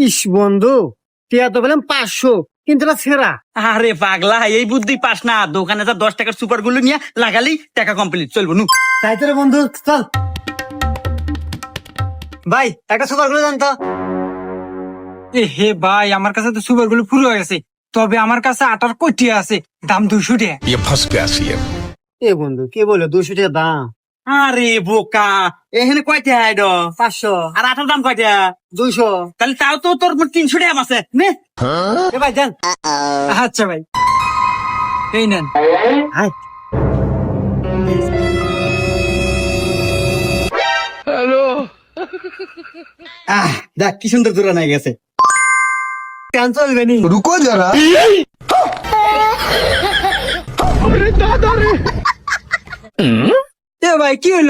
ইস বন্ধু, টিয়া তো বললাম 500, কিন্তু এটা ছেঁড়া। আরে পাগলা, এই বুদ্ধি পাস না। দোকানে যা 10 টাকার সুপার গুলো নিয়ে লাগালি টাকা কমপ্লিট, চলবো নু। তাই তো রে বন্ধু, চল ভাই একটা সুপার গুলো জানতো। এ হে ভাই, আমার কাছে তো সুপার গুলো পুরো হয়ে গেছে, তবে আমার কাছে আটার কয়টি আছে, দাম 200 টাকা। ये फंस गया सीएम। এ বন্ধু কে বলে 200 টাকা দাম? আরে বোকা, এখানে কয়টা আইড 500, আর আটার দাম কয়টা? 200। তাহলে তাও তো তোর 300 টাকা আছে নে। এ ভাই দেন। আচ্ছা ভাই, এই নেন। হাই দেখ কি সুন্দর দূরা নাই গেছে। কেন চলবে নি? रुको जरा। এ ভাই কি হলো?